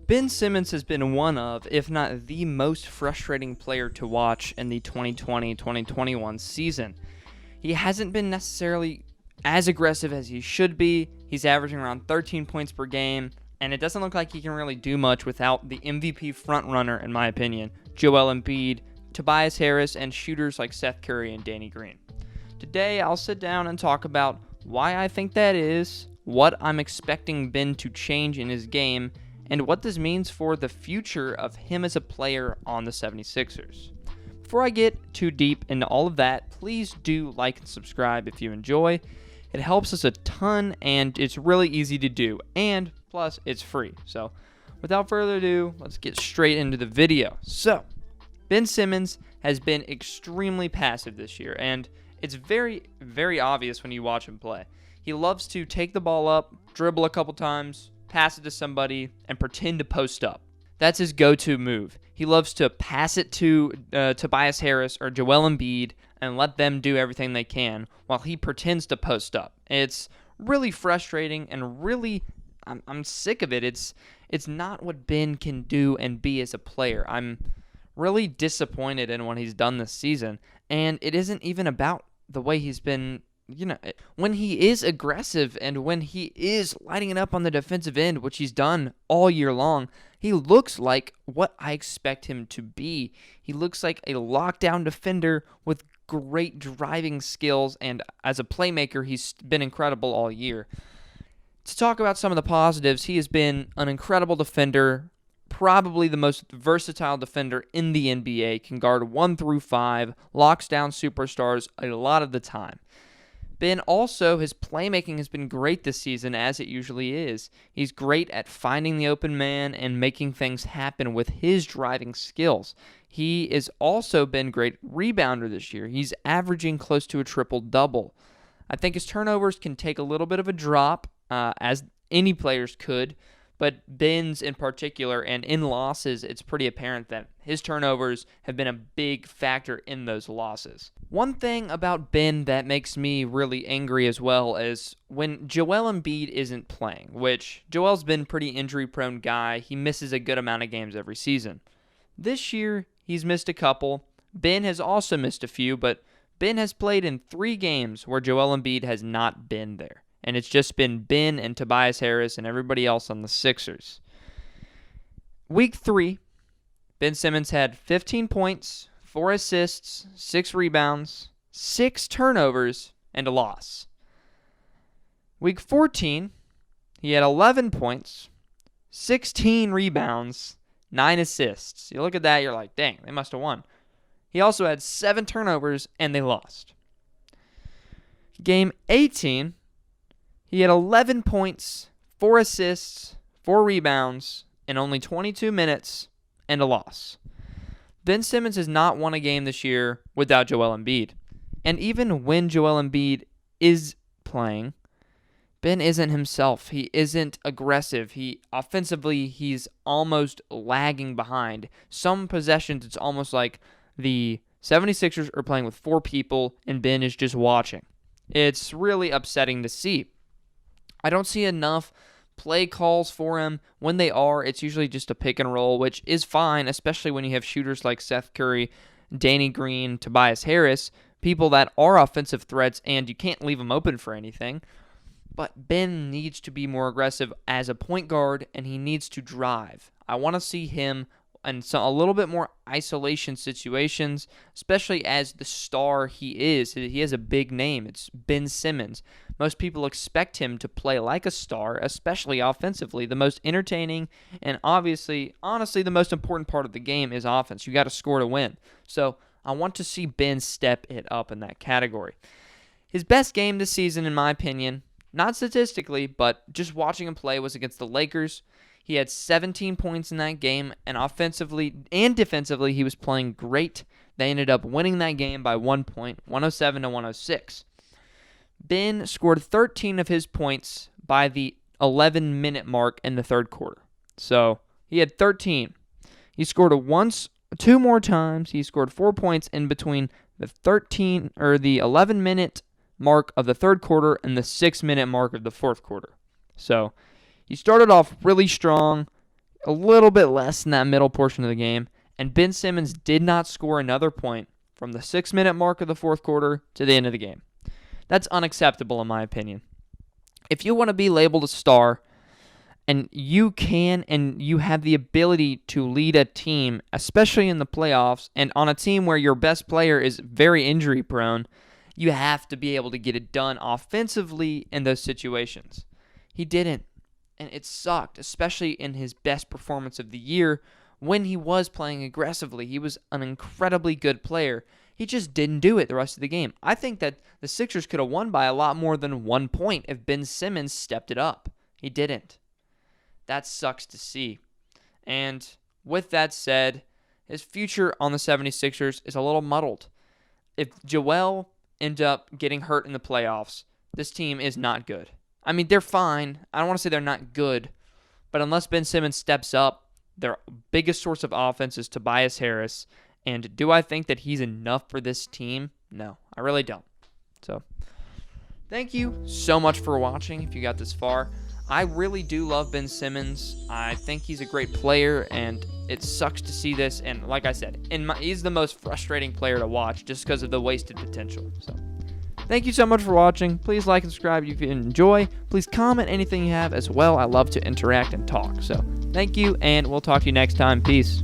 Ben Simmons has been one of, if not the most frustrating player to watch in the 2020-2021 season. He hasn't been necessarily as aggressive as he should be. He's averaging around 13 points per game, and it doesn't look like he can really do much without the MVP frontrunner, in my opinion, Joel Embiid, Tobias Harris, and shooters like Seth Curry and Danny Green. Today, I'll sit down and talk about why I think that is, what I'm expecting Ben to change in his game, and what this means for the future of him as a player on the 76ers. Before I get too deep into all of that, please do like and subscribe if you enjoy. It helps us a ton, and it's really easy to do, and plus it's free. So without further ado, let's get straight into the video. So Ben Simmons has been extremely passive this year, and it's very, very obvious when you watch him play. He loves to take the ball up, dribble a couple times, pass it to somebody, and pretend to post up. That's his go-to move. He loves to pass it to Tobias Harris or Joel Embiid and let them do everything they can while he pretends to post up. It's really frustrating and really, I'm sick of it. It's not what Ben can do and be as a player. I'm really disappointed in what he's done this season, and it isn't even about the way he's been. When he is aggressive and when he is lighting it up on the defensive end, which he's done all year long, he looks like what I expect him to be. He looks like a lockdown defender with great driving skills, and as a playmaker, he's been incredible all year. To talk about some of the positives, he has been an incredible defender, probably the most versatile defender in the NBA, can guard 1 through 5, locks down superstars a lot of the time. Ben also, his playmaking has been great this season, as it usually is. He's great at finding the open man and making things happen with his driving skills. He has also been great rebounder this year. He's averaging close to a triple-double. I think his turnovers can take a little bit of a drop, as any players could, but Ben's in particular, and in losses, it's pretty apparent that his turnovers have been a big factor in those losses. One thing about Ben that makes me really angry as well is when Joel Embiid isn't playing, which Joel's been a pretty injury-prone guy. He misses a good amount of games every season. This year, he's missed a couple. Ben has also missed a few, but Ben has played in 3 games where Joel Embiid has not been there. And it's just been Ben and Tobias Harris and everybody else on the Sixers. Week 3, Ben Simmons had 15 points, 4 assists, 6 rebounds, 6 turnovers, and a loss. Week 14, he had 11 points, 16 rebounds, 9 assists. You look at that, you're like, dang, they must have won. He also had 7 turnovers, and they lost. Game 18, he had 11 points, 4 assists, 4 rebounds, in only 22 minutes, and a loss. Ben Simmons has not won a game this year without Joel Embiid. And even when Joel Embiid is playing, Ben isn't himself. He isn't aggressive. Offensively, he's almost lagging behind. Some possessions, it's almost like the 76ers are playing with 4 people, and Ben is just watching. It's really upsetting to see. I don't see enough play calls for him. When they are, it's usually just a pick and roll, which is fine, especially when you have shooters like Seth Curry, Danny Green, Tobias Harris, people that are offensive threats, and you can't leave them open for anything. But Ben needs to be more aggressive as a point guard, and he needs to drive. I want to see him in a little bit more isolation situations, especially as the star he is. He has a big name. It's Ben Simmons. Most people expect him to play like a star, especially offensively. The most entertaining and honestly, the most important part of the game is offense. You got to score to win. So I want to see Ben step it up in that category. His best game this season, in my opinion, not statistically, but just watching him play, was against the Lakers. He had 17 points in that game, and offensively and defensively, he was playing great. They ended up winning that game by 1 point, 107-106. Ben scored 13 of his points by the 11-minute mark in the third quarter. So he had 13. He scored once, 2 more times. He scored 4 points in between the 11-minute mark of the third quarter and the 6-minute mark of the fourth quarter. So he started off really strong. a little bit less in that middle portion of the game, and Ben Simmons did not score another point from the 6-minute mark of the fourth quarter to the end of the game. That's unacceptable in my opinion. If you want to be labeled a star, and you can and you have the ability to lead a team, especially in the playoffs, and on a team where your best player is very injury prone, you have to be able to get it done offensively in those situations. He didn't, and it sucked, especially in his best performance of the year when he was playing aggressively. He was an incredibly good player. He just didn't do it the rest of the game. I think that the Sixers could have won by a lot more than 1 point if Ben Simmons stepped it up. He didn't. That sucks to see. And with that said, his future on the 76ers is a little muddled. If Joel ends up getting hurt in the playoffs, this team is not good. I mean, they're fine. I don't want to say they're not good, but unless Ben Simmons steps up, their biggest source of offense is Tobias Harris. And do I think that he's enough for this team? No, I really don't. So, thank you so much for watching if you got this far. I really do love Ben Simmons. I think he's a great player, and it sucks to see this. And like I said, he's the most frustrating player to watch just because of the wasted potential. So, thank you so much for watching. Please like and subscribe if you enjoy. Please comment anything you have as well. I love to interact and talk. So, thank you, and we'll talk to you next time. Peace.